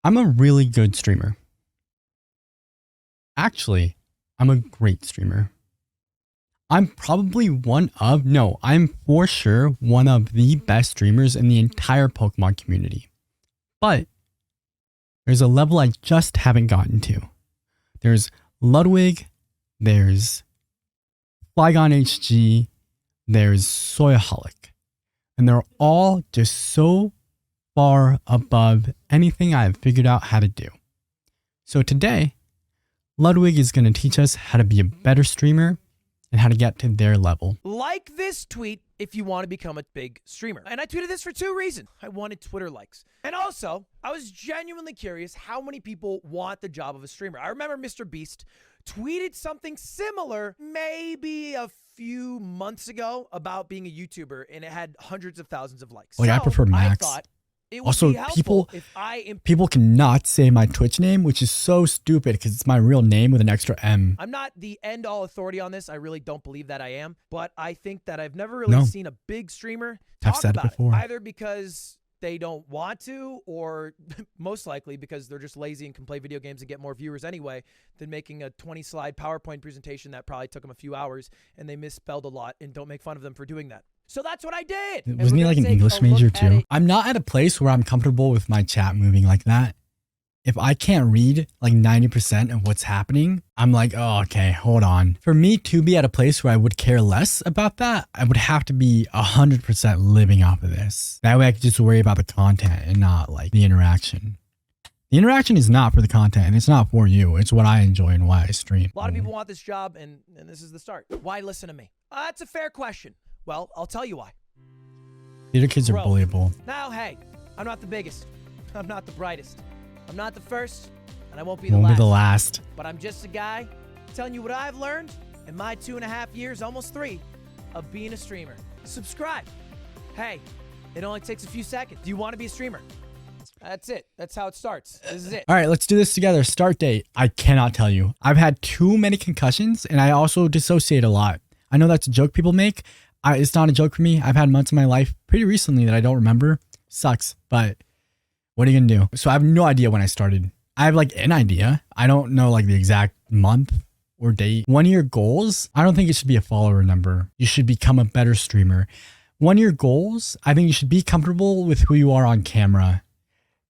I'm a really good streamer. Actually, I'm a great streamer. I'm probably I'm for sure one of the best streamers in the entire Pokemon community. But there's a level I just haven't gotten to. There's Ludwig, there's Flygon HG, there's Soyaholic. And they're all just so far above anything I've figured out how to do. So today, Ludwig is going to teach us how to be a better streamer and how to get to their level. Like this tweet if you want to become a big streamer. And I tweeted this for two reasons. I wanted Twitter likes. And also, I was genuinely curious how many people want the job of a streamer. I remember Mr. Beast tweeted something similar maybe a few months ago about being a YouTuber, and it had hundreds of thousands of likes. Like, I prefer Max. I thought it would Also, be helpful if people cannot say my Twitch name, which is so stupid because it's my real name with an extra M. I'm not the end-all authority on this. I really don't believe that I am. But I think that I've never really seen a big streamer talk about it, either because they don't want to, or most likely because they're just lazy and can play video games and get more viewers anyway than making a 20-slide PowerPoint presentation that probably took them a few hours, and they misspelled a lot, and don't make fun of them for doing that. So that's what I did. Wasn't he like an English major too? I'm not at a place where I'm comfortable with my chat moving like that. If I can't read like 90% of what's happening, I'm like, oh, okay, hold on. For me to be at a place where I would care less about that, I would have to be 100% living off of this. That way I could just worry about the content and not like the interaction. The interaction is not for the content, and it's not for you. It's what I enjoy and why I stream. A lot of people want this job, and this is the start. Why listen to me? That's a fair question. Well, I'll tell you why. Theater kids are bullyable. Now, hey, I'm not the biggest. I'm not the brightest. I'm not the first, and I won't be the last. But I'm just a guy telling you what I've learned in my 2.5 years, almost 3, of being a streamer. Subscribe. Hey, it only takes a few seconds. Do you want to be a streamer? That's it. That's how it starts. This is it. All right, let's do this together. Start date. I cannot tell you. I've had too many concussions, and I also dissociate a lot. I know that's a joke people make. It's not a joke for me. I've had months in my life pretty recently that I don't remember. Sucks, but what are you gonna do? So I have no idea when I started. I have like an idea. I don't know like the exact month or date. 1 year goals. I don't think it should be a follower number. You should become a better streamer. 1 year goals. I think you should be comfortable with who you are on camera.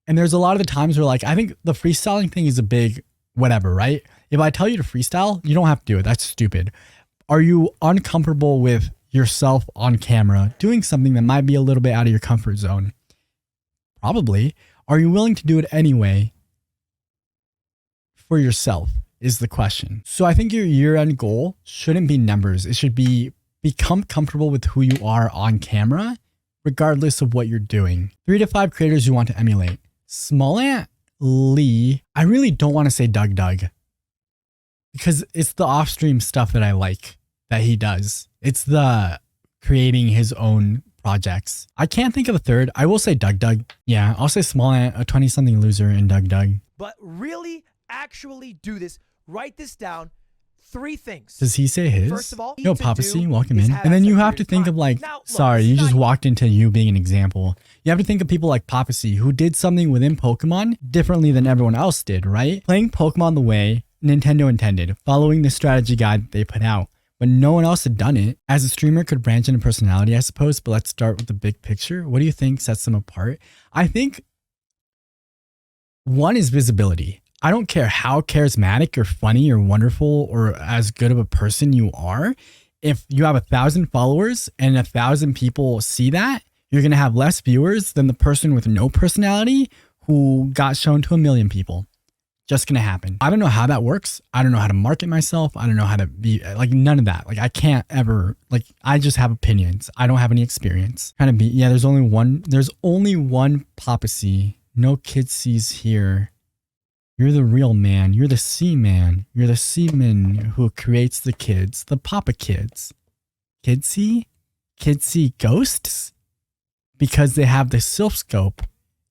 And there's a lot of the times where like, I think the freestyling thing is a big whatever, right? If I tell you to freestyle, you don't have to do it. That's stupid. Are you uncomfortable with yourself on camera doing something that might be a little bit out of your comfort zone? Probably. Are you willing to do it anyway for yourself is the question. So I think your year-end goal shouldn't be numbers. It should be become comfortable with who you are on camera, regardless of what you're doing. 3 to 5 creators you want to emulate. Smallant Lee. I really don't want to say Doug because it's the off-stream stuff that I like that he does. It's the creating his own projects. I can't think of a third. I will say Doug. Yeah, I'll say Smallant, a 20-something loser, and Doug. But really, actually do this. Write this down. 3 things. Does he say his? First of all, yo, Papa C, welcome in. And then you have to think of like, now, look, sorry, you just walked into you being an example. You have to think of people like Papa C who did something within Pokemon differently than everyone else did, right? Playing Pokemon the way Nintendo intended, following the strategy guide they put out. But no one else had done it. As a streamer could branch into personality, I suppose, but let's start with the big picture. What do you think sets them apart? I think one is visibility. I don't care how charismatic or funny or wonderful or as good of a person you are. If you have 1,000 followers and 1,000 people see that, you're going to have less viewers than the person with no personality who got shown to 1 million people. Just gonna happen. I don't know how that works. I don't know how to market myself. I don't know how to be like none of that. Like I can't ever like I just have opinions. I don't have any experience. Kind of be yeah. There's only one Papa C. No kid C's here. You're the real man. You're the C man. You're the seaman who creates the kids. The Papa kids. Kid C ghosts because they have the Sylph Scope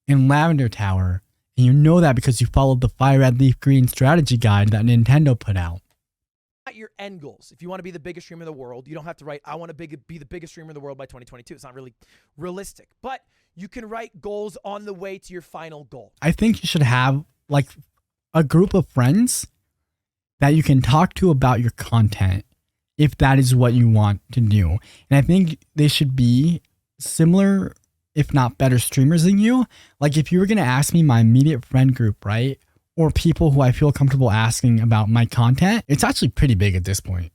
in Lavender Tower. And you know that because you followed the Fire Red Leaf Green strategy guide that Nintendo put out. your end goals. If you want to be the biggest streamer in the world, you don't have to write, I want to be the biggest streamer in the world by 2022. It's not really realistic, but you can write goals on the way to your final goal. I think you should have like a group of friends that you can talk to about your content if that is what you want to do. And I think they should be similar, if not better streamers than you. Like if you were going to ask me my immediate friend group, right? Or people who I feel comfortable asking about my content, it's actually pretty big at this point.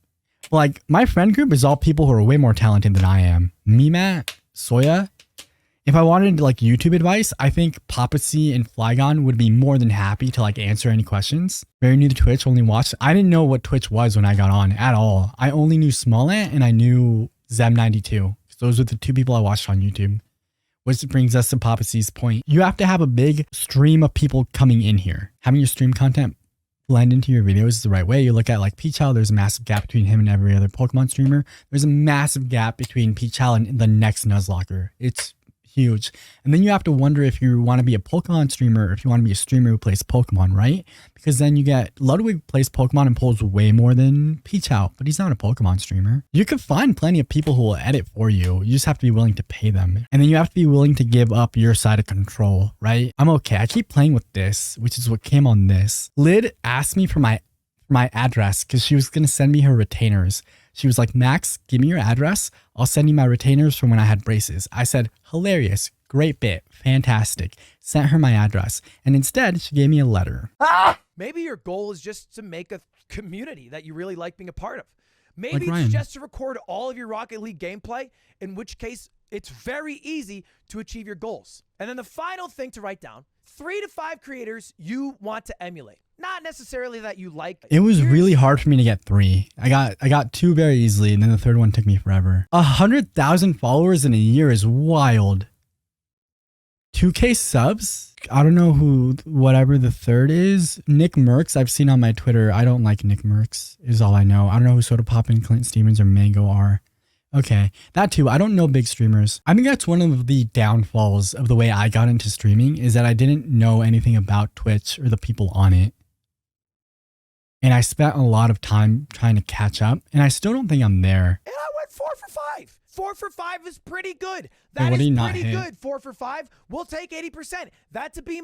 Like my friend group is all people who are way more talented than I am. Me, Matt, Soya. If I wanted like YouTube advice, I think Papacy and Flygon would be more than happy to like answer any questions. Very new to Twitch, only watched. I didn't know what Twitch was when I got on at all. I only knew Smallant and I knew Zem92. Those were the two people I watched on YouTube. Which brings us to Papacy's point. You have to have a big stream of people coming in here. Having your stream content blend into your videos is the right way. You look at like Peachal, there's a massive gap between him and every other Pokemon streamer. There's a massive gap between Peachal and the next Nuzlocke. It's huge. And then you have to wonder if you want to be a Pokemon streamer or if you want to be a streamer who plays Pokemon, right? Because then you get Ludwig plays Pokemon and pulls way more than Peachal, but he's not a Pokemon streamer. You could find plenty of people who will edit for you. You just have to be willing to pay them. And then you have to be willing to give up your side of control, right? I'm okay. I keep playing with this, which is what came on this. Lid asked me for my address because she was going to send me her retainers. She was like, Max, give me your address. I'll send you my retainers from when I had braces. I said, hilarious, great bit, fantastic. Sent her my address. And instead, she gave me a letter. Maybe your goal is just to make a community that you really like being a part of. Maybe it's just to record all of your Rocket League gameplay, in which case it's very easy to achieve your goals. And then the final thing to write down, 3 to 5 creators you want to emulate. Not necessarily that you like. It was really hard for me to get 3. I got 2 very easily, and then the third one took me forever. 100,000 followers in a year is wild. 2K subs? I don't know who, whatever the third is. Nick Merckx, I've seen on my Twitter. I don't like Nick Merckx, is all I know. I don't know who Soda Pop and Clint Stevens or Mango are. Okay, that too. I don't know big streamers. I think that's one of the downfalls of the way I got into streaming is that I didn't know anything about Twitch or the people on it. And I spent a lot of time trying to catch up, and I still don't think I'm there. And I went 4 for 5. 4 for 5 is pretty good. That is pretty good. 4 for 5. We'll take 80%. That's a B-.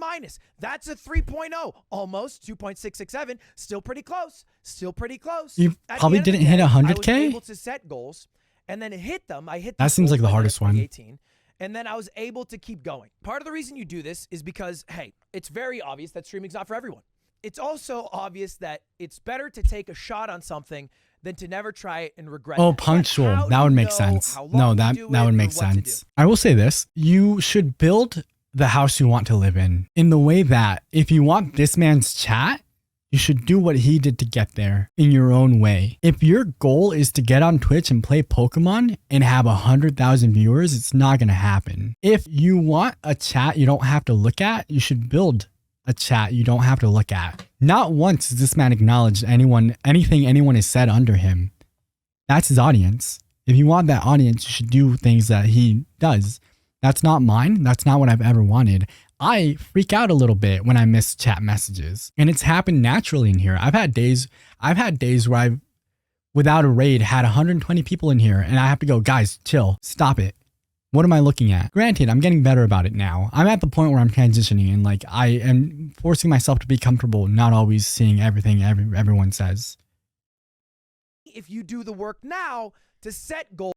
That's a 3.0. Almost 2.667. Still pretty close. Still pretty close. You probably didn't hit 100K? I was able to set goals and then hit them. I hit that seems like the hardest one. And then I was able to keep going. Part of the reason you do this is because, hey, it's very obvious that streaming's not for everyone. It's also obvious that it's better to take a shot on something than to never try it and regret it. Oh, punctual. That would make sense. No, that would make sense. I will say this. You should build the house you want to live in the way that if you want this man's chat, you should do what he did to get there in your own way. If your goal is to get on Twitch and play Pokemon and have 100,000 viewers, it's not going to happen. If you want a chat you don't have to look at, you should build a chat you don't have to look at. Not once has this man acknowledged anything anyone has said under him. That's his audience. If you want that audience, you should do things that he does. That's not mine. That's not what I've ever wanted. I freak out a little bit when I miss chat messages, and it's happened naturally in here. I've had days where I've, without a raid, had 120 people in here, and I have to go, guys, chill, stop it. What am I looking at? Granted, I'm getting better about it now. I'm at the point where I'm transitioning and like I am forcing myself to be comfortable, not always seeing everything everyone says. If you do the work now to set goals.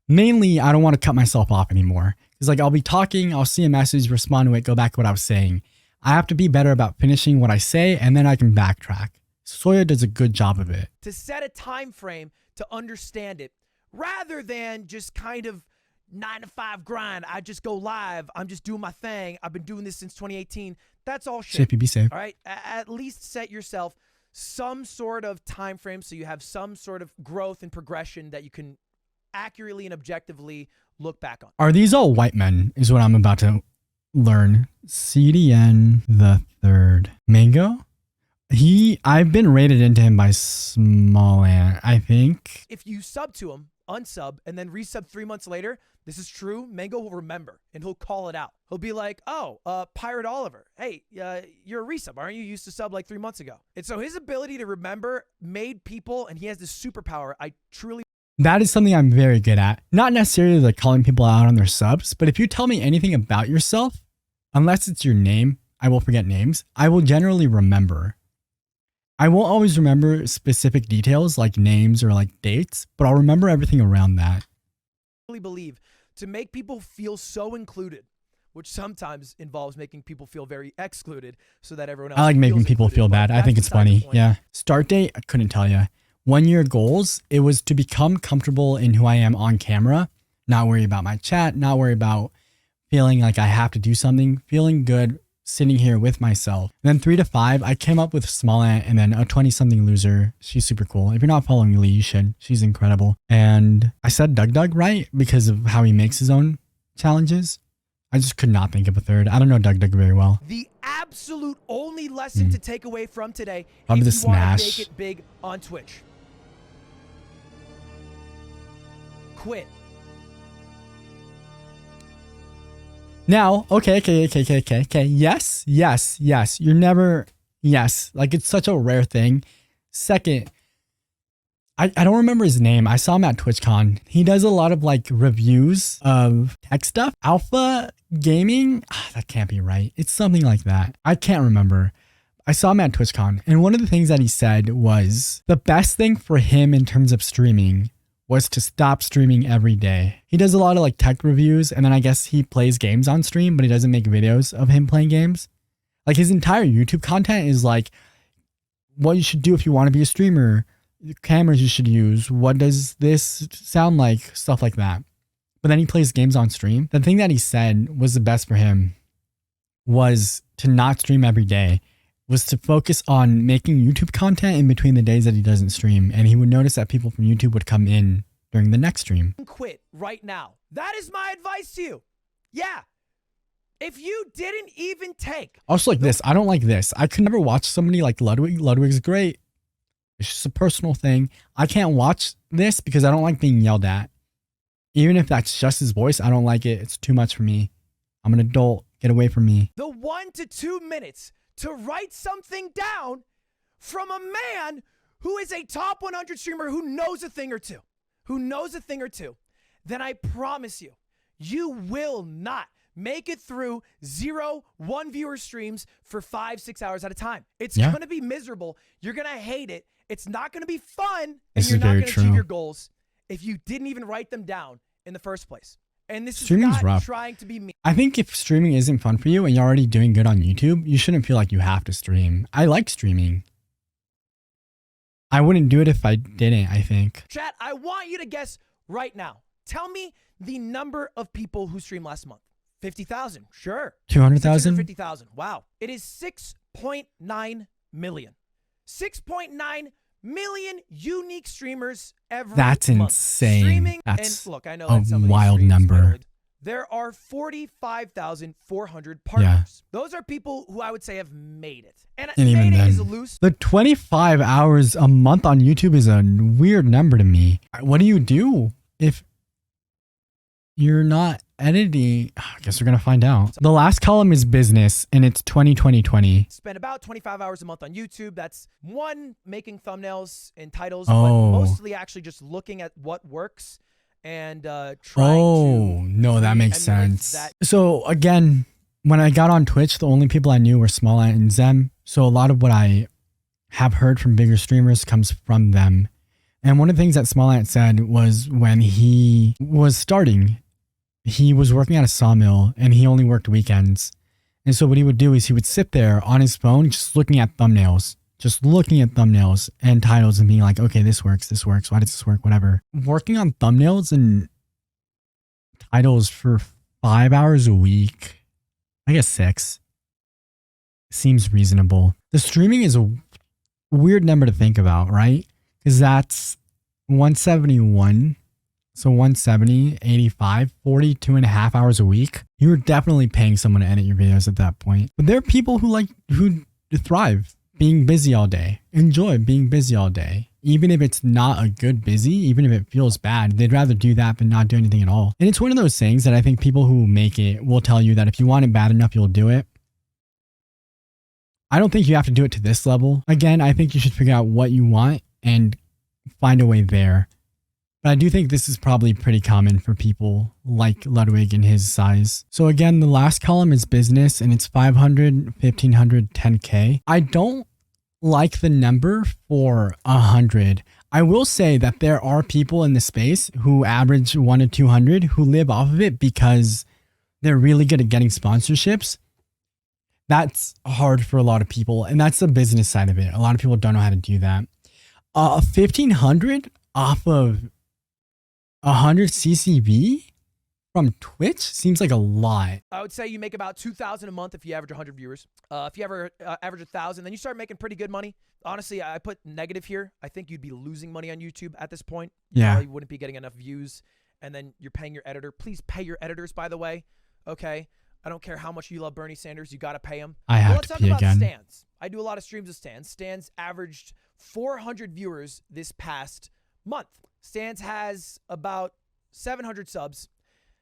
Mainly, I don't want to cut myself off anymore. Because like I'll be talking, I'll see a message, respond to it, go back to what I was saying. I have to be better about finishing what I say and then I can backtrack. Soya does a good job of it. To set a time frame to understand it rather than just kind of 9 to 5 grind. I just go live. I'm just doing my thing. I've been doing this since 2018. That's all shit. Be safe. All right. At least set yourself some sort of time frame so you have some sort of growth and progression that you can accurately and objectively look back on. Are these all white men is what I'm about to learn. CDN the third. Mango? I've been rated into him by Smallant, I think. If you sub to him unsub and then resub 3 months later, this is true, Mango will remember and he'll call it out. He'll be like, oh, Pirate Oliver, hey, you're a resub, aren't you? You used to sub like 3 months ago. And so his ability to remember made people, and he has this superpower. I truly. That is something I'm very good at. Not necessarily like calling people out on their subs, but if you tell me anything about yourself, unless it's your name, I will forget names. I will generally remember. I won't always remember specific details like names or like dates, but I'll remember everything around that. I believe to make people feel so included, which sometimes involves making people feel very excluded so that everyone else I like making people included, feel bad. I think it's funny. Yeah. Start date, I couldn't tell you. 1 year goals, it was to become comfortable in who I am on camera, not worry about my chat, not worry about feeling like I have to do something, feeling good sitting here with myself. Then 3 to 5, I came up with Small Ant and then a 20-something loser. She's super cool. If you're not following Lee, you should. She's incredible. And I said Doug right because of how he makes his own challenges. I just could not think of a third. I don't know Doug very well. The absolute only lesson to take away from today Probably if you want to make it big on Twitch. Quit. Now, okay. Yes. You're never, yes. Like it's such a rare thing. Second, I don't remember his name. I saw him at TwitchCon. He does a lot of like reviews of tech stuff. Alpha Gaming? That can't be right. It's something like that. I can't remember. I saw him at TwitchCon. And one of the things that he said was the best thing for him in terms of streaming was to stop streaming every day. He does a lot of like tech reviews, and then I guess he plays games on stream, but he doesn't make videos of him playing games. Like his entire YouTube content is like what you should do if you want to be a streamer, the cameras you should use, what does this sound like, stuff like that. But then he plays games on stream. The thing that he said was the best for him was to not stream every day, was to focus on making YouTube content in between the days that he doesn't stream. And he would notice that people from YouTube would come in during the next stream. Quit right now. That is my advice to you. Yeah. If you didn't even take. Also like this, I don't like this. I could never watch somebody like Ludwig. Ludwig's great. It's just a personal thing. I can't watch this because I don't like being yelled at. Even if that's just his voice, I don't like it. It's too much for me. I'm an adult. Get away from me. The 1 to 2 minutes to write something down from a man who is a top 100 streamer who knows a thing or two, then I promise you, you will not make it through 0, 1 viewer streams for 5-6 hours at a time. It's going to be miserable. You're going to hate it. It's not going to be fun. And you're not going to achieve your goals if you didn't even write them down in the first place. And this is not trying to be me. I think if streaming isn't fun for you and you're already doing good on YouTube, you shouldn't feel like you have to stream. I like streaming. I wouldn't do it if I didn't, I think. Chat, I want you to guess right now. Tell me the number of people who streamed last month. 50,000. Sure. 200,000? 650,000. Wow. It is 6.9 million. 6.9 million unique streamers every That's month. insane. Streaming, that's and look, I know a that some of these wild streams number. There are 45,400 partners. Yeah. Those are people who I would say have made it. And even then, is loose. The 25 hours a month on YouTube is a weird number to me. What do you do if you're not editing? I guess we're going to find out. The last column is business, and it's 2020. Spend about 25 hours a month on YouTube. That's one, making thumbnails and titles, but mostly actually just looking at what works and trying to... no, that makes sense. So again, when I got on Twitch, the only people I knew were Small Ant and Zem. So a lot of what I have heard from bigger streamers comes from them. And one of the things that Small Ant said was when he was starting, he was working at a sawmill and he only worked weekends. And so what he would do is he would sit there on his phone just looking at thumbnails and titles and being like, okay, this works. Why does this work? Whatever. Working on thumbnails and titles for 5 hours a week, I guess 6, seems reasonable. The streaming is a weird number to think about, right? Because that's 171. So 170, 85, 42 and a half hours a week. You're definitely paying someone to edit your videos at that point. But there are people who thrive being busy all day, enjoy being busy all day. even if it's not a good busy, even if it feels bad, they'd rather do that than not do anything at all. And it's one of those things that I think people who make it will tell you that if you want it bad enough, you'll do it. I don't think you have to do it to this level. Again, I think you should figure out what you want and find a way there. But I do think this is probably pretty common for people like Ludwig in his size. So again, the last column is business and it's 500, 1500, 10K. I don't like the number for 100. I will say that there are people in the space who average 1 to 200 who live off of it because they're really good at getting sponsorships. That's hard for a lot of people, and that's the business side of it. A lot of people don't know how to do that. 1500 off of 100 CCV from Twitch seems like a lot. I would say you make about 2,000 a month if you average 100 viewers. If you ever average 1,000, then you start making pretty good money. Honestly, I put negative here. I think you'd be losing money on YouTube at this point. Yeah. You wouldn't be getting enough views, and then you're paying your editor. Please pay your editors, by the way. Okay? I don't care how much you love Bernie Sanders. You got to pay him. I have to pee again. Let's talk about Stans. I do a lot of streams with Stans. Stans averaged 400 viewers this past month. Stans has about 700 subs.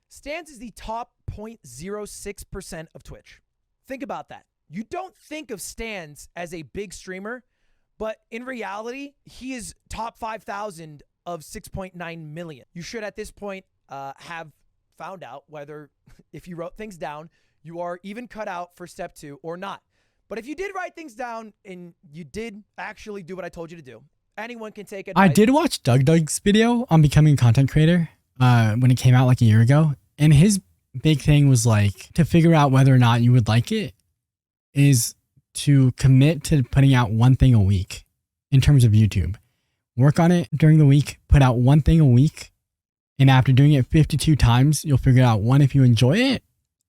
Stans is the top 0.06% of Twitch. Think about that. You don't think of Stans as a big streamer, but in reality, he is top 5,000 of 6.9 million. You should at this point have found out whether if you wrote things down, you are even cut out for step 2 or not. But if you did write things down and you did actually do what I told you to do, anyone can take it. I did watch Doug's video on becoming a content creator when it came out like a year ago. And his big thing was like to figure out whether or not you would like it is to commit to putting out one thing a week in terms of YouTube. Work on it during the week, put out one thing a week. And after doing it 52 times, you'll figure out one, if you enjoy it,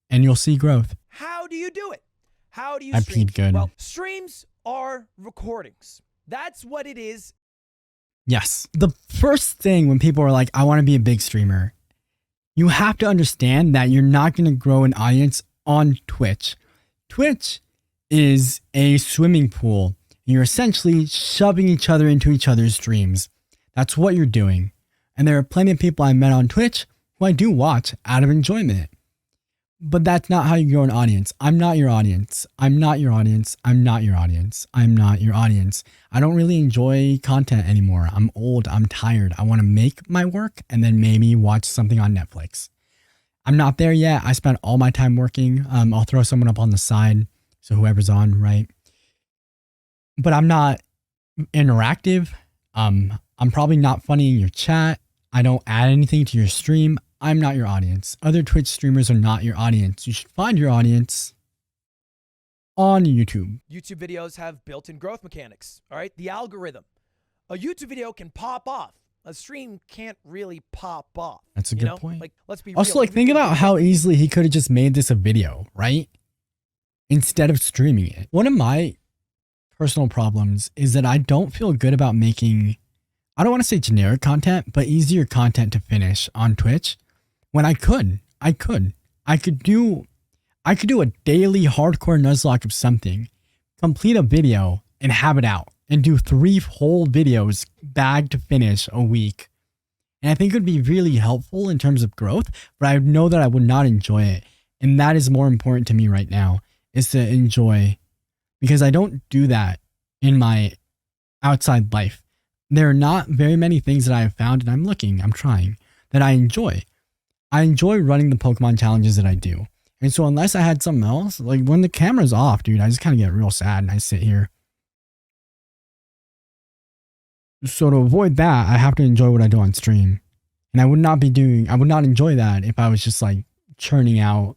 and you'll see growth. How do you do it? How do you I stream? peed good. Well, streams are recordings. That's what it is. Yes. The first thing when people are like, I want to be a big streamer, you have to understand that you're not going to grow an audience on Twitch. Twitch is a swimming pool. You're essentially shoving each other into each other's streams. That's what you're doing. And there are plenty of people I met on Twitch who I do watch out of enjoyment. But that's not how you grow an audience. I'm not your audience. I'm not your audience. I'm not your audience. I'm not your audience. I don't really enjoy content anymore. I'm old. I'm tired. I want to make my work and then maybe watch something on Netflix. I'm not there yet. I spent all my time working. I'll throw someone up on the side. So whoever's on, right? But I'm not interactive. I'm probably not funny in your chat. I don't add anything to your stream. I'm not your audience. Other Twitch streamers are not your audience. You should find your audience on YouTube. YouTube videos have built-in growth mechanics. All right. The algorithm. A YouTube video can pop off. A stream can't really pop off. That's a good point. Like, let's be also, real. like, think about how easily he could have just made this a video, right? Instead of streaming it. One of my personal problems is that I don't feel good about making, I don't want to say generic content, but easier content to finish on Twitch when I could do a daily hardcore nuzlocke of something, complete a video and have it out and do 3 whole videos bag to finish a week. And I think it would be really helpful in terms of growth, but I know that I would not enjoy it. And that is more important to me right now, is to enjoy, because I don't do that in my outside life. There are not very many things that I have found, and I'm trying, that I enjoy. I enjoy running the Pokemon challenges that I do. And so unless I had something else, like when the camera's off, dude, I just kind of get real sad and I sit here. So to avoid that, I have to enjoy what I do on stream. And I would not enjoy that if I was just like churning out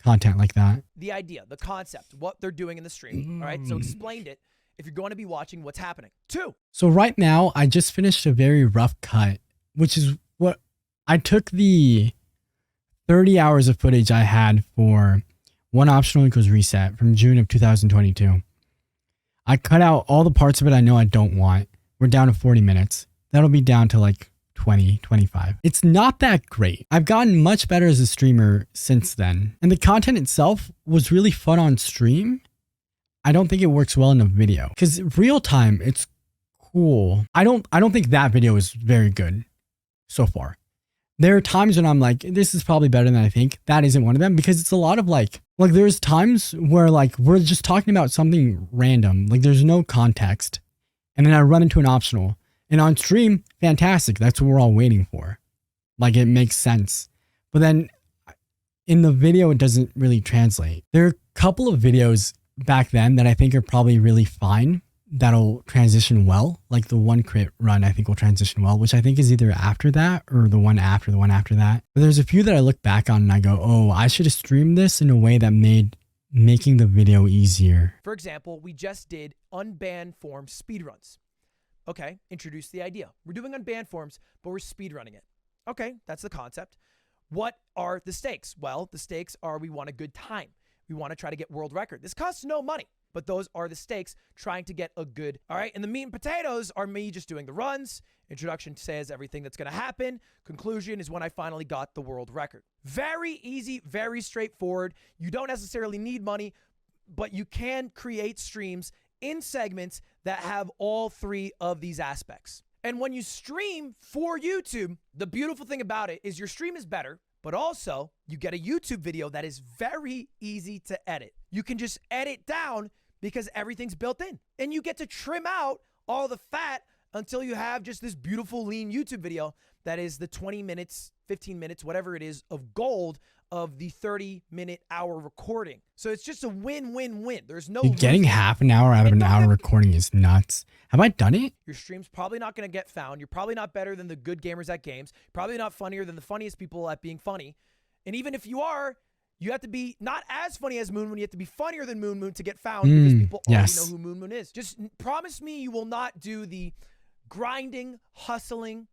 content like that. The idea, the concept, what they're doing in the stream. All right. So explained it. If you're going to be watching what's happening. 2. So right now I just finished a very rough cut, which is what I took the 30 hours of footage I had for One Optional Equals Reset from June of 2022. I cut out all the parts of it I know I don't want. We're down to 40 minutes. That'll be down to like 20, 25. It's not that great. I've gotten much better as a streamer since then. And the content itself was really fun on stream. I don't think it works well in a video because real time, it's cool. I don't think that video is very good so far. There are times when I'm like, this is probably better than I think. That isn't one of them because it's a lot of like there's times where like we're just talking about something random, like there's no context, and then I run into an optional, and on stream, fantastic. That's what we're all waiting for. Like it makes sense, but then in the video, it doesn't really translate. There are a couple of videos back then that I think are probably really fine. That'll transition well. Like the one crit run, I think will transition well, which I think is either after that or the one after that. But there's a few that I look back on and I go, oh, I should have streamed this in a way that made making the video easier. For example, we just did unbanned form speedruns. Okay, introduce the idea. We're doing unbanned forms, but we're speedrunning it. Okay, that's the concept. What are the stakes? Well, the stakes are we want a good time. We want to try to get world record. This costs no money, but those are the stakes, trying to get a good, all right? And the meat and potatoes are me just doing the runs. Introduction says everything that's going to happen. Conclusion is when I finally got the world record. Very easy, very straightforward. You don't necessarily need money, but you can create streams in segments that have all three of these aspects. And when you stream for YouTube, the beautiful thing about it is your stream is better, but also you get a YouTube video that is very easy to edit. You can just edit down because everything's built in, and you get to trim out all the fat until you have just this beautiful lean YouTube video that is the 20 minutes, 15 minutes, whatever it is of gold of the 30-minute-hour recording. So it's just a win-win-win. There's no getting half an hour out of an hour recording is nuts. Have I done it? Your stream's probably not going to get found. You're probably not better than the good gamers at games. Probably not funnier than the funniest people at being funny. And even if you are, you have to be not as funny as Moon Moon. You have to be funnier than Moon Moon to get found because people already know who Moon Moon is. Just promise me you will not do the grinding, hustling,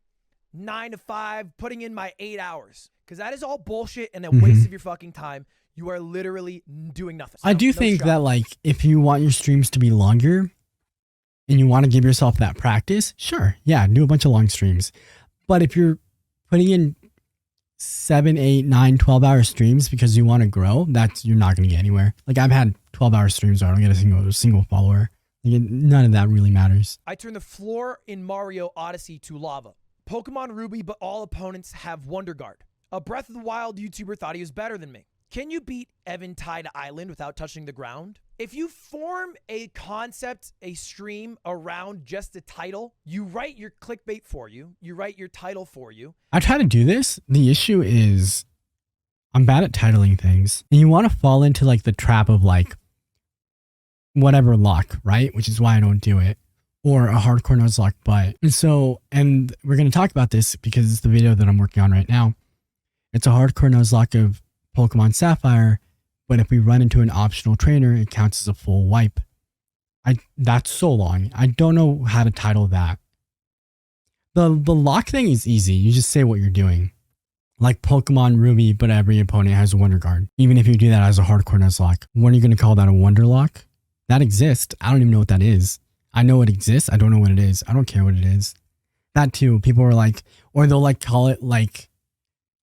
9 to 5, putting in my 8 hours. Because that is all bullshit and a waste of your fucking time. You are literally doing nothing. I do think that like if you want your streams to be longer and you want to give yourself that practice, sure. Yeah, do a bunch of long streams. But if you're putting in 7, 8, 9, 12-hour streams because you want to grow, you're not going to get anywhere. Like I've had 12-hour streams where I don't get a single follower. Like, none of that really matters. I turn the floor in Mario Odyssey to lava. Pokemon Ruby, but all opponents have Wonder Guard. A Breath of the Wild YouTuber thought he was better than me. Can you beat Evan Tide Island without touching the ground? If you form a concept, a stream around just a title, you write your clickbait for you. You write your title for you. I try to do this. The issue is I'm bad at titling things. And you want to fall into like the trap of like whatever luck, right? Which is why I don't do it. Or a hardcore Nuzlocke butt. And we're going to talk about this because it's the video that I'm working on right now. It's a hardcore Nuzlocke of Pokemon Sapphire, but if we run into an optional trainer, it counts as a full wipe. That's so long. I don't know how to title that. The lock thing is easy. You just say what you're doing. Like Pokemon Ruby, but every opponent has a Wonder Guard. Even if you do that as a hardcore Nuzlocke. When are you going to call that a Wonder Lock? That exists. I don't even know what that is. I know it exists. I don't know what it is. I don't care what it is. That too. People are like, or they'll like call it like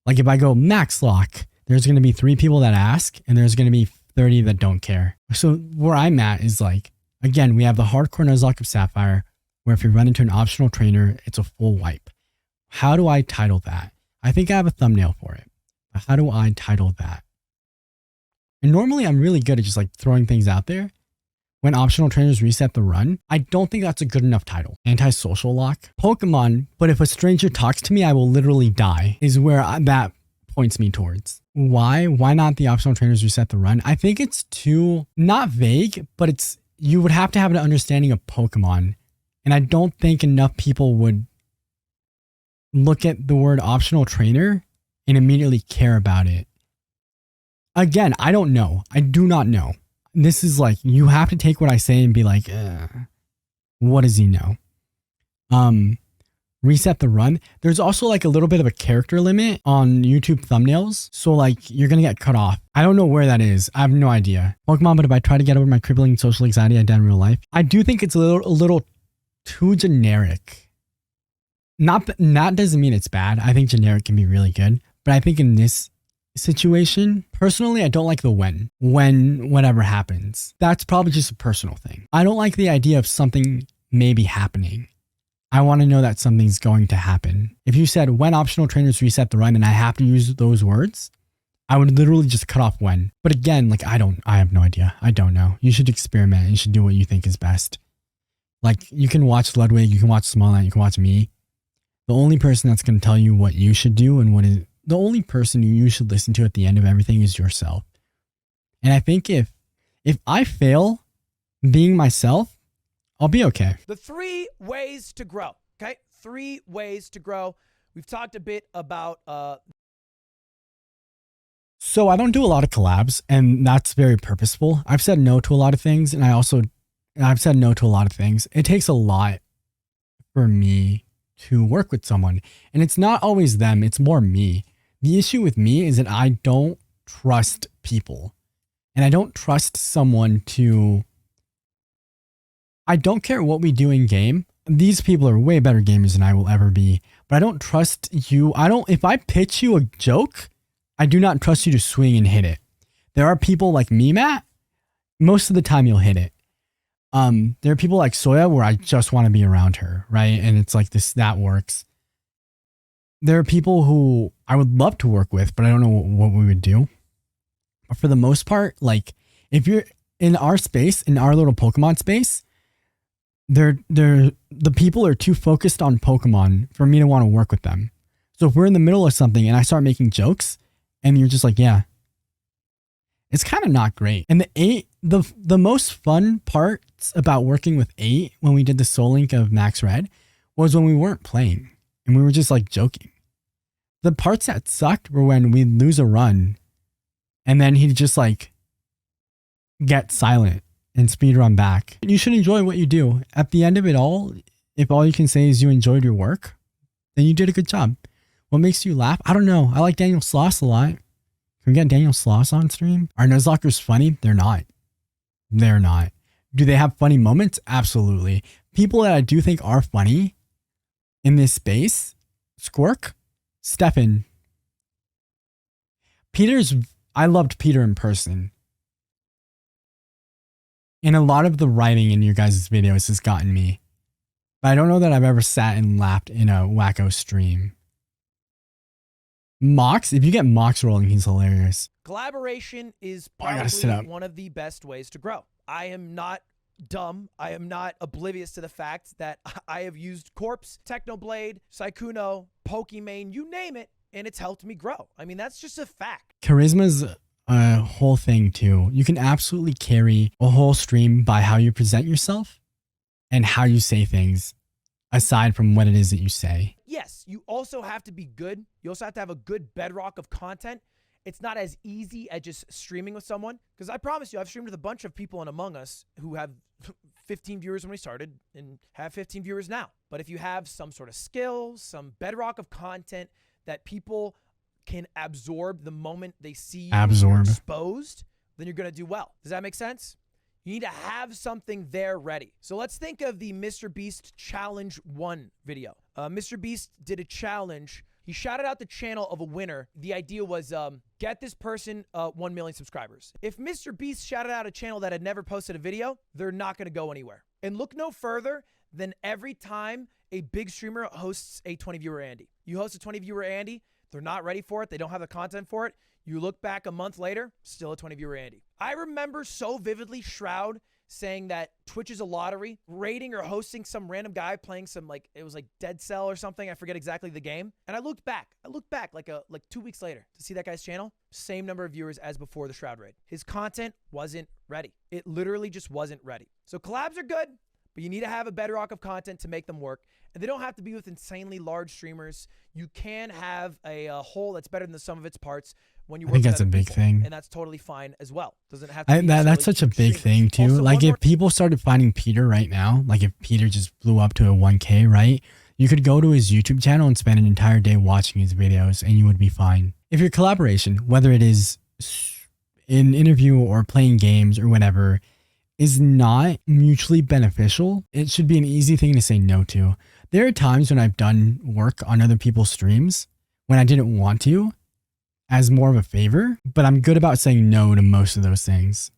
if I go Max Lock, there's going to be 3 people that ask and there's going to be 30 that don't care. So where I'm at is like, again, we have the hardcore Nuzlocke of Sapphire, where if you run into an optional trainer, it's a full wipe. How do I title that? I think I have a thumbnail for it. But how do I title that? And normally I'm really good at just like throwing things out there. When optional trainers reset the run, I don't think that's a good enough title. Anti-social lock. Pokemon, but if a stranger talks to me, I will literally die, is where that points me towards. Why? Why not the optional trainers reset the run? I think it's too, not vague, but you would have to have an understanding of Pokemon. And I don't think enough people would look at the word optional trainer and immediately care about it. Again, I don't know. I do not know. This is like, you have to take what I say and be like, what does he know? Reset the run. There's also like a little bit of a character limit on YouTube thumbnails. So like you're going to get cut off. I don't know where that is. I have no idea. Pokemon, but if I try to get over my crippling social anxiety I did in real life, I do think it's a little too generic. That doesn't mean it's bad. I think generic can be really good. But I think in this situation, personally, I don't like the when whatever happens. That's probably just a personal thing. I don't like the idea of something maybe happening. I want to know that something's going to happen. If you said when optional trainers reset the run and I have to use those words, I would literally just cut off when. But again, like I have no idea. I don't know. You should experiment. You should do what you think is best. Like you can watch Ludwig, you can watch Smallnet, you can watch me. The only person that's going to tell you what you should do and the only person you should listen to at the end of everything is yourself. And I think if I fail being myself, I'll be okay. The 3 ways to grow. Okay. 3 ways to grow. We've talked a bit about, So I don't do a lot of collabs, and that's very purposeful. I've said no to a lot of things, and I've said no to a lot of things. It takes a lot for me to work with someone, and it's not always them. It's more me. The issue with me is that I don't trust people, and I don't trust someone to. I don't care what we do in game. These people are way better gamers than I will ever be, but I don't trust you. If I pitch you a joke, I do not trust you to swing and hit it. There are people like me, Matt. Most of the time you'll hit it. There are people like Soya where I just want to be around her, right? And it's like that works. There are people who I would love to work with, but I don't know what we would do. But for the most part, like if you're in our space, in our little Pokemon space, the people are too focused on Pokemon for me to want to work with them. So if we're in the middle of something and I start making jokes and you're just like, yeah, it's kind of not great. And the most fun parts about working with 8 when we did the Soul Link of Max Red was when we weren't playing and we were just like joking. The parts that sucked were when we'd lose a run and then he'd just like get silent and speed run back. You should enjoy what you do. At the end of it all, if all you can say is you enjoyed your work, then you did a good job. What makes you laugh? I don't know. I like Daniel Sloss a lot. Can we get Daniel Sloss on stream? Are Nuzlockers funny? They're not. They're not. Do they have funny moments? Absolutely. People that I do think are funny in this space, Squirk, Stefan. I loved Peter in person. And a lot of the writing in your guys' videos has gotten me. But I don't know that I've ever sat and laughed in a wacko stream. Mox, if you get Mox rolling, he's hilarious. Collaboration is probably one of the best ways to grow. I am not dumb. I am not oblivious to the fact that I have used Corpse, Technoblade, Sykkuno, Pokimane, you name it, and it's helped me grow. I mean, that's just a fact. Charisma's a whole thing too. You can absolutely carry a whole stream by how you present yourself and how you say things, aside from what it is that you say. Yes, you also have to be good. You also have to have a good bedrock of content. It's not as easy as just streaming with someone, because I promise you, I've streamed with a bunch of people in Among Us who have 15 viewers when we started and have 15 viewers now. But if you have some sort of skill, some bedrock of content that people can absorb the moment they see you exposed, then you're going to do well. Does that make sense? You need to have something there ready. So let's think of the Mr. Beast Challenge 1 video. Mr. Beast did a challenge. He shouted out the channel of a winner. The idea was get this person 1 million subscribers. If Mr. Beast shouted out a channel that had never posted a video, they're not going to go anywhere. And look no further than every time a big streamer hosts a 20 viewer Andy. You host a 20 viewer Andy, they're not ready for it. They don't have the content for it. You look back a month later, still a 20 viewer Andy. I remember so vividly Shroud saying that Twitch is a lottery, rating or hosting some random guy playing some, like, it was like Dead Cell or something. I forget exactly the game. And I looked back like 2 weeks later to see that guy's channel. Same number of viewers as before the Shroud raid. His content wasn't ready. It literally just wasn't ready. So collabs are good, but you need to have a bedrock of content to make them work. And they don't have to be with insanely large streamers. You can have a whole that's better than the sum of its parts when you work. I think that's a big thing. And that's totally fine as well. Doesn't have to be that's such a big thing too. Also, like if people started finding Peter right now, like if Peter just blew up to a 1K, right? You could go to his YouTube channel and spend an entire day watching his videos and you would be fine. If your collaboration, whether it is an interview or playing games or whatever, is not mutually beneficial, it should be an easy thing to say no to. There are times when I've done work on other people's streams when I didn't want to, as more of a favor, but I'm good about saying no to most of those things.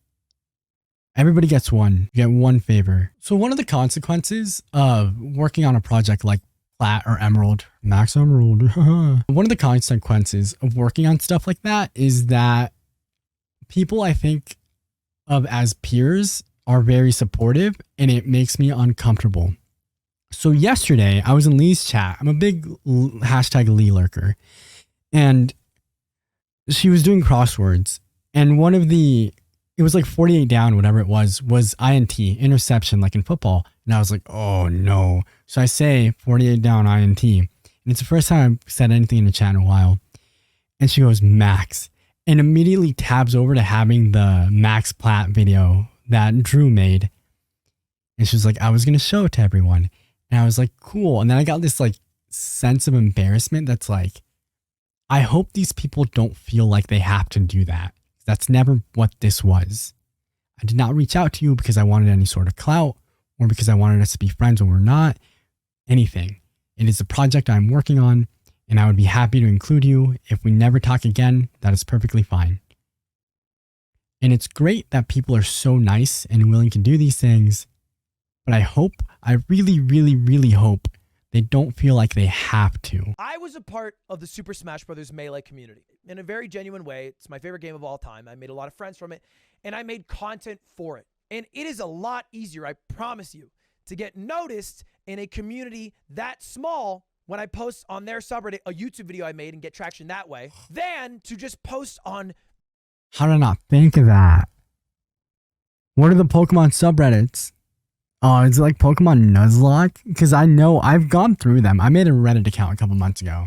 Everybody gets one. You get one favor. So one of the consequences of working on a project like Plat or Emerald, Max Emerald, one of the consequences of working on stuff like that is that people I think of as peers are very supportive, and it makes me uncomfortable. So yesterday I was in Lee's chat. I'm a big hashtag Lee lurker, and she was doing crosswords, and it was like 48 down, whatever it was INT, interception, like in football. And I was like, oh no. So I say 48 down INT. And it's the first time I've said anything in the chat in a while. And she goes, Max. And immediately tabs over to having the Max Platt video that Drew made. And she was like, I was going to show it to everyone. And I was like, cool. And then I got this like sense of embarrassment that's like, I hope these people don't feel like they have to do that. That's never what this was. I did not reach out to you because I wanted any sort of clout or because I wanted us to be friends when we're not. Anything. It is a project I'm working on, and I would be happy to include you. If we never talk again, that is perfectly fine. And it's great that people are so nice and willing to do these things, but I really, really, really hope they don't feel like they have to. I was a part of the Super Smash Bros. Melee community in a very genuine way. It's my favorite game of all time. I made a lot of friends from it, and I made content for it. And it is a lot easier, I promise you, to get noticed in a community that small when I post on their subreddit a YouTube video I made and get traction that way than to just post on... How did I not think of that? What are the Pokemon subreddits? Oh, is it like Pokemon Nuzlocke? Because I know I've gone through them. I made a Reddit account a couple months ago,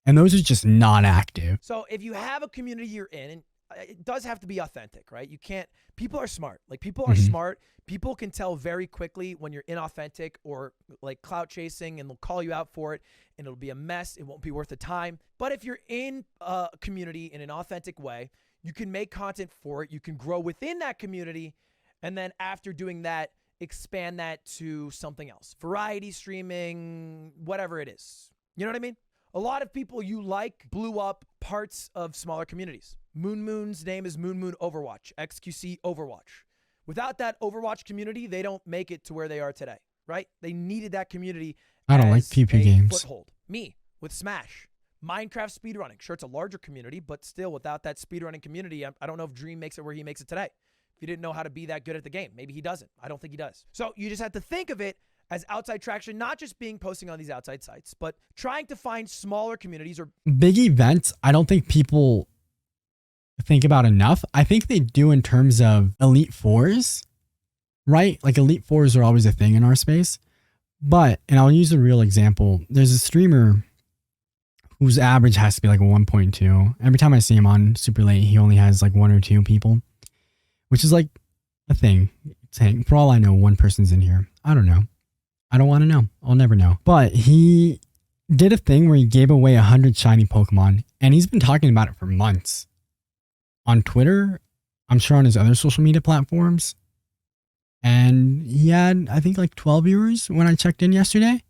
and those are just not active. So if you have a community you're in, and it does have to be authentic, right? You can't, people are smart. Like people are smart. People can tell very quickly when you're inauthentic or like clout chasing, and they'll call you out for it, and it'll be a mess. It won't be worth the time. But if you're in a community in an authentic way, you can make content for it. You can grow within that community. And then after doing that, expand that to something else. Variety streaming, whatever it is. You know what I mean? A lot of people you like blew up parts of smaller communities. Moon's name is Moon Overwatch, XQC Overwatch. Without that Overwatch community, they don't make it to where they are today, right? They needed that community. I don't like PP games. Foothold. Me, with Smash. Minecraft speedrunning. Sure, it's a larger community, but still without that speedrunning community, I don't know if Dream makes it where he makes it today. If he didn't know how to be that good at the game. Maybe he doesn't. I don't think he does. So you just have to think of it as outside traction, not just posting on these outside sites, but trying to find smaller communities or big events. I don't think people think about enough. I think they do in terms of Elite Fours, right? Like Elite Fours are always a thing in our space. But, and I'll use a real example. There's a streamer whose average has to be like a 1.2. Every time I see him on super late, he only has like 1 or 2 people, which is like a thing. Saying, for all I know, one person's in here. I don't know. I don't want to know. I'll never know. But he did a thing where he gave away 100 shiny Pokemon, and he's been talking about it for months. On Twitter, I'm sure on his other social media platforms. And he had, I think, like 12 viewers when I checked in yesterday.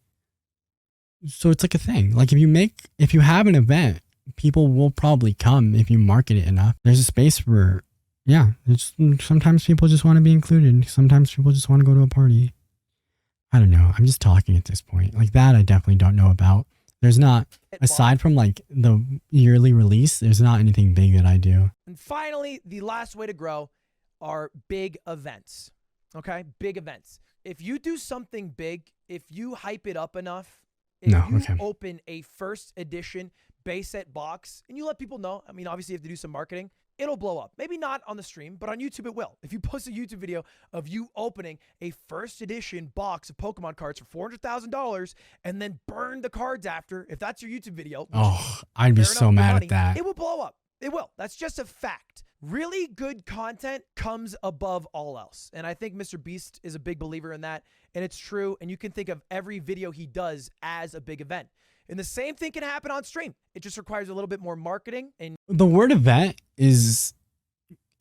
So it's like a thing. Like if you have an event, people will probably come if you market it enough. There's a space for, yeah. Sometimes people just want to be included. Sometimes people just want to go to a party. I don't know. I'm just talking at this point. Like that, I definitely don't know about. There's not, aside from like the yearly release, there's not anything big that I do. And finally, the last way to grow are big events. Okay? Big events. If you do something big, if you hype it up enough, if you open a first edition base set box and you let people know, I mean, obviously you have to do some marketing, it'll blow up. Maybe not on the stream, but on YouTube it will. If you post a YouTube video of you opening a first edition box of Pokemon cards for $400,000 and then burn the cards after, if that's your YouTube video. Oh, I'd be so mad at that. It will blow up. It will. That's just a fact. Really good content comes above all else. And I think Mr. Beast is a big believer in that. And it's true. And you can think of every video he does as a big event. And the same thing can happen on stream. It just requires a little bit more marketing. And the word event is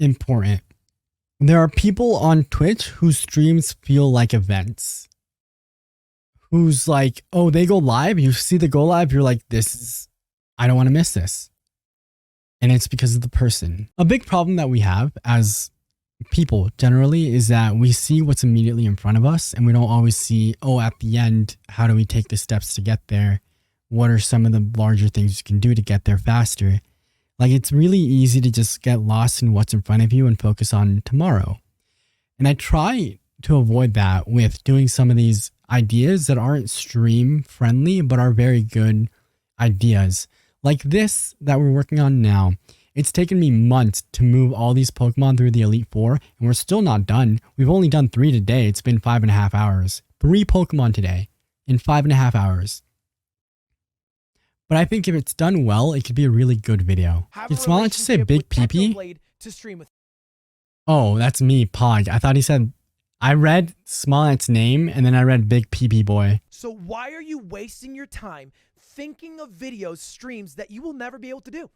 important. There are people on Twitch whose streams feel like events. Who's like, oh, they go live. You see the go live. You're like, I don't want to miss this. And it's because of the person. A big problem that we have as people generally is that we see what's immediately in front of us and we don't always see, oh, at the end, how do we take the steps to get there? What are some of the larger things you can do to get there faster? Like, it's really easy to just get lost in what's in front of you and focus on tomorrow. And I try to avoid that with doing some of these ideas that aren't stream friendly, but are very good ideas. Like this that we're working on now. It's taken me months to move all these Pokemon through the Elite Four, and we're still not done. We've only done 3 today. It's been 5.5 hours. 3 Pokemon today in 5.5 hours. But I think if it's done well, it could be a really good video. Did Smollett just say Big Peepee? Oh, that's me, Pog. I thought he said, I read Smollett's name and then I read Big Peepee Boy. So why are you wasting your time thinking of videos, streams that you will never be able to do?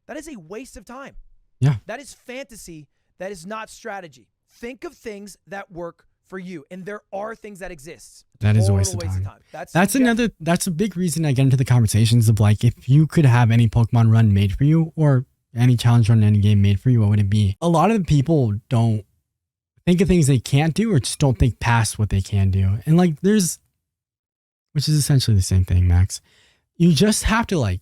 That is a waste of time. Yeah. That is fantasy. That is not strategy. Think of things that work for you. And there are things that exist. That is a waste of time. That's a big reason I get into the conversations of like, if you could have any Pokemon run made for you or any challenge run in any game made for you, what would it be? A lot of the people don't think of things they can't do or just don't think past what they can do. And like which is essentially the same thing, Max. You just have to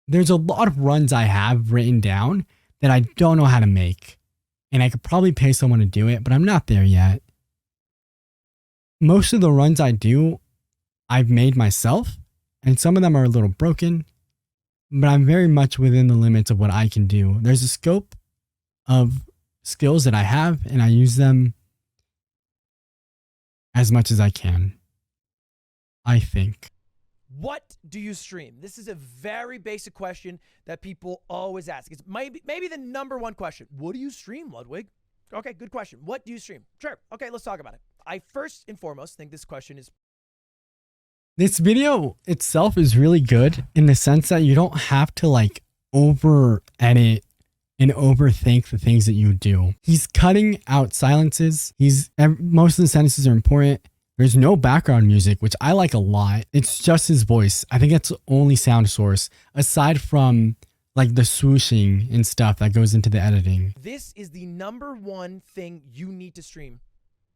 there's a lot of runs I have written down that I don't know how to make. And I could probably pay someone to do it, but I'm not there yet. Most of the runs I do, I've made myself, and some of them are a little broken, but I'm very much within the limits of what I can do. There's a scope of skills that I have, and I use them as much as I can, I think. What do you stream? This is a very basic question that people always ask. It's maybe the number one question. What do you stream, Ludwig? Okay, good question. What do you stream? Sure. Okay, let's talk about it. I first and foremost think this question is... This video itself is really good in the sense that you don't have to over edit and overthink the things that you do. He's cutting out silences. Most of the sentences are important. There's no background music, which I like a lot. It's just his voice. I think that's the only sound source, aside from the swooshing and stuff that goes into the editing. This is the number one thing you need to stream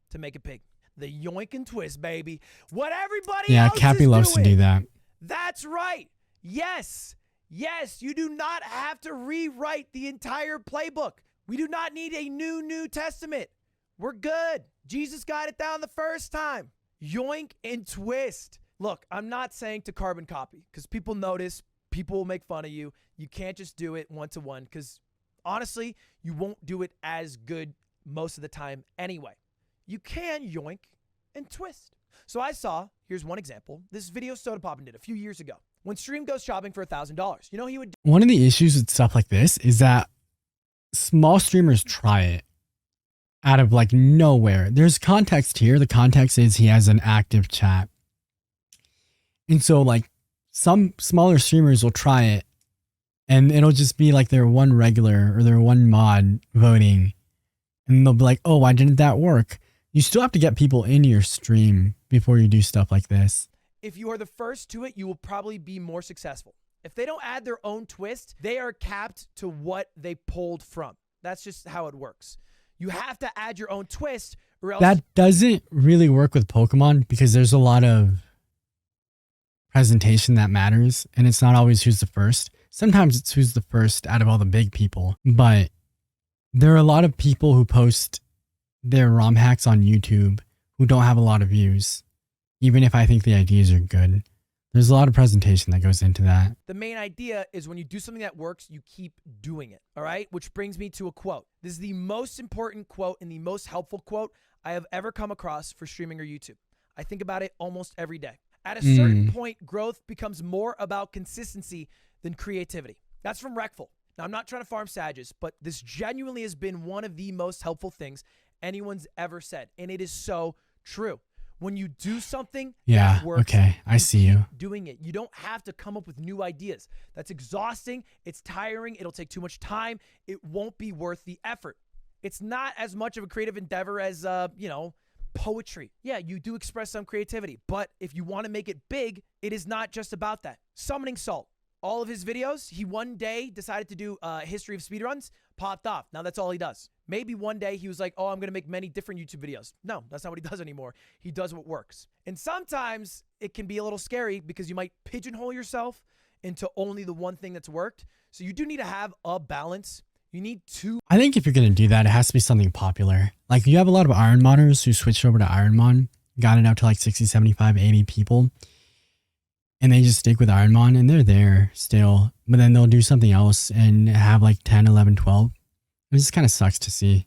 to make it big. The yoink and twist, baby. What everybody else Cappy loves to do that. That's right. Yes. Yes, you do not have to rewrite the entire playbook. We do not need a New Testament. We're good. Jesus got it down the first time. Yoink and twist. Look, I'm not saying to carbon copy because people notice, people will make fun of you. You can't just do it one-to-one because honestly, you won't do it as good most of the time anyway. You can yoink and twist. So here's one example. This video Soda Poppin did a few years ago. When Stream goes shopping for $1,000, you know he would... One of the issues with stuff like this is that small streamers try it out of nowhere. There's context here. The context is he has an active chat. And so some smaller streamers will try it and it'll just be their one regular or their one mod voting. And they'll be like, oh, why didn't that work? You still have to get people into your stream before you do stuff like this. If you are the first to it, you will probably be more successful. If they don't add their own twist, they are capped to what they pulled from. That's just how it works. You have to add your own twist or else... That doesn't really work with Pokemon because there's a lot of presentation that matters and it's not always who's the first. Sometimes it's who's the first out of all the big people, but there are a lot of people who post their ROM hacks on YouTube who don't have a lot of views, even if I think the ideas are good. There's a lot of presentation that goes into that. The main idea is when you do something that works, you keep doing it, all right? Which brings me to a quote. This is the most important quote and the most helpful quote I have ever come across for streaming or YouTube. I think about it almost every day. At a certain point, growth becomes more about consistency than creativity. That's from Wreckful. Now, I'm not trying to farm Sages, but this genuinely has been one of the most helpful things anyone's ever said, and it is so true. When you do something that works, okay, I see you doing it. You don't have to come up with new ideas. That's exhausting. It's tiring. It'll take too much time. It won't be worth the effort. It's not as much of a creative endeavor as, poetry. Yeah, you do express some creativity, but if you want to make it big, it is not just about that. Summoning Salt. all of his videos, he one day decided to do a history of speedruns, popped off. Now that's all he does. Maybe one day he was like, oh, I'm going to make many different YouTube videos. No, that's not what he does anymore. He does what works. And sometimes it can be a little scary because you might pigeonhole yourself into only the one thing that's worked. So you do need to have a balance. You need to. I think if you're going to do that, it has to be something popular. Like you have a lot of Iron Modders who switched over to Ironmon, got it out to like 60, 75, 80 people. And they just stick with Ironmon and they're there still. But then they'll do something else and have like 10, 11, 12. It just kind of sucks to see.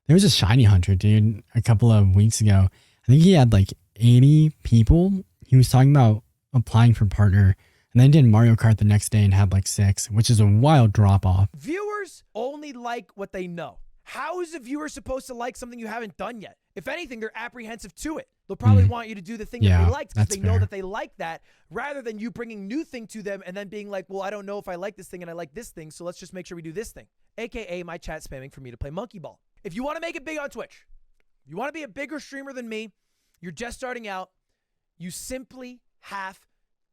There was a Shiny Hunter, dude, a couple of weeks ago. I think he had like 80 people. He was talking about applying for partner. And then did Mario Kart the next day and had like 6, which is a wild drop off. Viewers only like what they know. How is a viewer supposed to like something you haven't done yet? If anything, they're apprehensive to it. They'll probably want you to do the thing that they liked because they know that they like that, rather than you bringing new thing to them and then being like, well, I don't know if I like this thing and I like this thing, so let's just make sure we do this thing. AKA my chat spamming for me to play monkey ball. If you want to make it big on Twitch, you want to be a bigger streamer than me, you're just starting out, you simply have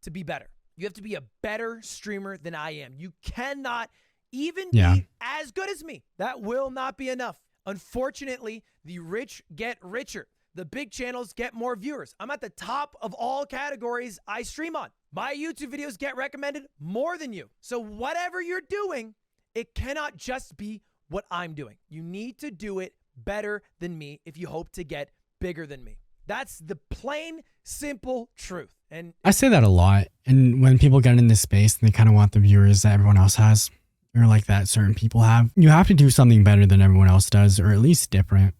to be better. You have to be a better streamer than I am. You cannot even be as good as me. That will not be enough. Unfortunately, the rich get richer. The big channels get more viewers. I'm at the top of all categories I stream on. My YouTube videos get recommended more than you. So whatever you're doing, it cannot just be what I'm doing. You need to do it better than me if you hope to get bigger than me. That's the plain, simple truth. And I say that a lot. And when people get in this space, they kind of want the viewers that everyone else has, or like that certain people have. You have to do something better than everyone else does, or at least different.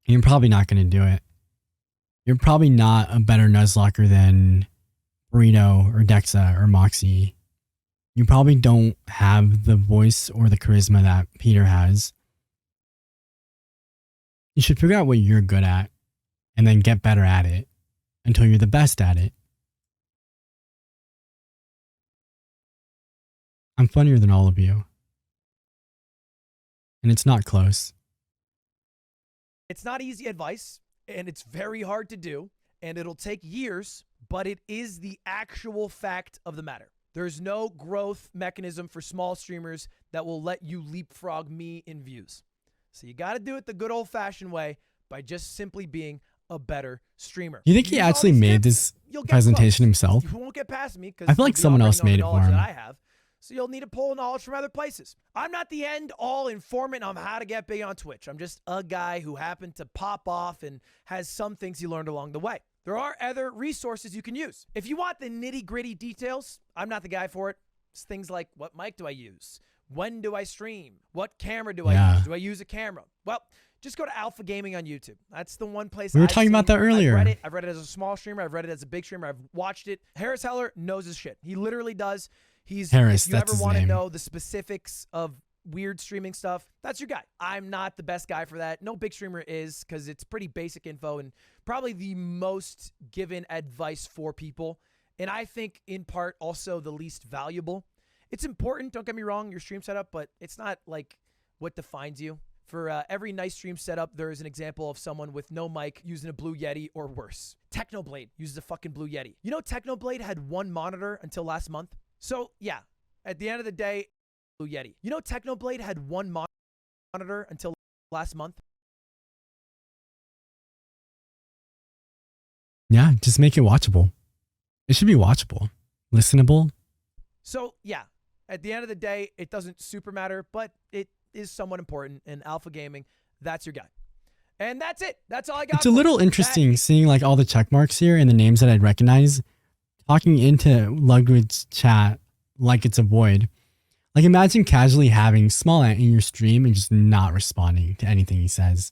You're probably not going to do it. You're probably not a better Nuzlocke than Burrito or Dexa or Moxie. You probably don't have the voice or the charisma that Peter has. You should figure out what you're good at and then get better at it until you're the best at it. I'm funnier than all of you. And it's not close. It's not easy advice, and it's very hard to do, and it'll take years, but it is the actual fact of the matter. There's no growth mechanism for small streamers that will let you leapfrog me in views. So you got to do it the good old-fashioned way by just simply being a better streamer. You think he actually made this presentation himself? You won't get past me because I feel like someone else made it for him. I have. So you'll need to pull knowledge from other places. I'm not the end-all informant on how to get big on Twitch. I'm just a guy who happened to pop off and has some things he learned along the way. There are other resources you can use. If you want the nitty-gritty details, I'm not the guy for it. It's things like, what mic do I use? When do I stream? What camera do I use? Do I use a camera? Well, just go to Alpha Gaming on YouTube. That's the one place we were talking about that earlier. I've read it as a small streamer. I've read it as a big streamer. I've watched it. Harris Heller knows his shit. He literally does. Harris, if you ever want to know the specifics of weird streaming stuff, that's your guy. I'm not the best guy for that. No big streamer is, because it's pretty basic info and probably the most given advice for people. And I think in part also the least valuable. It's important, don't get me wrong, your stream setup, but it's not like what defines you. For every nice stream setup, there is an example of someone with no mic using a Blue Yeti or worse. Technoblade uses a fucking Blue Yeti. You know Technoblade had one monitor until last month? So, yeah, at the end of the day, Blue Yeti. You know Technoblade had one monitor until last month? Yeah, just make it watchable. It should be watchable, listenable. So, yeah, at the end of the day, it doesn't super matter, but it is somewhat important. In Alpha Gaming, that's your guy. And that's it. That's all I got. It's a little interesting seeing like all the check marks here and the names that I'd recognize. Talking into Ludwig's chat like it's a void. Like imagine casually having Small Ant in your stream and just not responding to anything he says.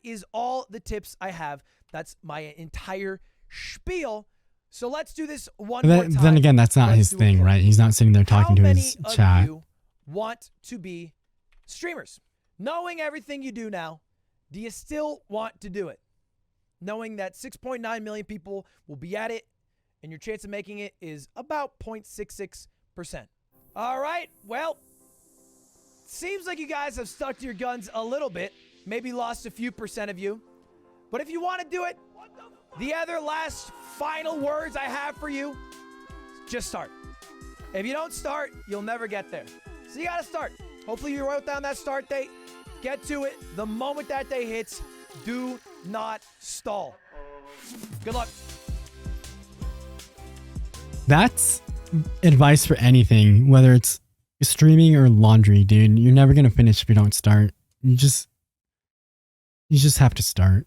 Is all the tips I have. That's my entire spiel. So let's do this one more time. Then again, that's not his thing, right? He's not sitting there talking to his chat. How many of you want to be streamers? Knowing everything you do now, do you still want to do it? Knowing that 6.9 million people will be at it, and your chance of making it is about 0.66%. All right, well, seems like you guys have stuck to your guns a little bit. Maybe lost a few percent of you. But if you want to do it, what the The other last final words I have for you, just start. If you don't start, you'll never get there. So you gotta start. Hopefully you wrote down that start date. Get to it. The moment that day hits, do not stall. Good luck. That's advice for anything, whether it's streaming or laundry, dude. You're never gonna finish if you don't start. You just have to start.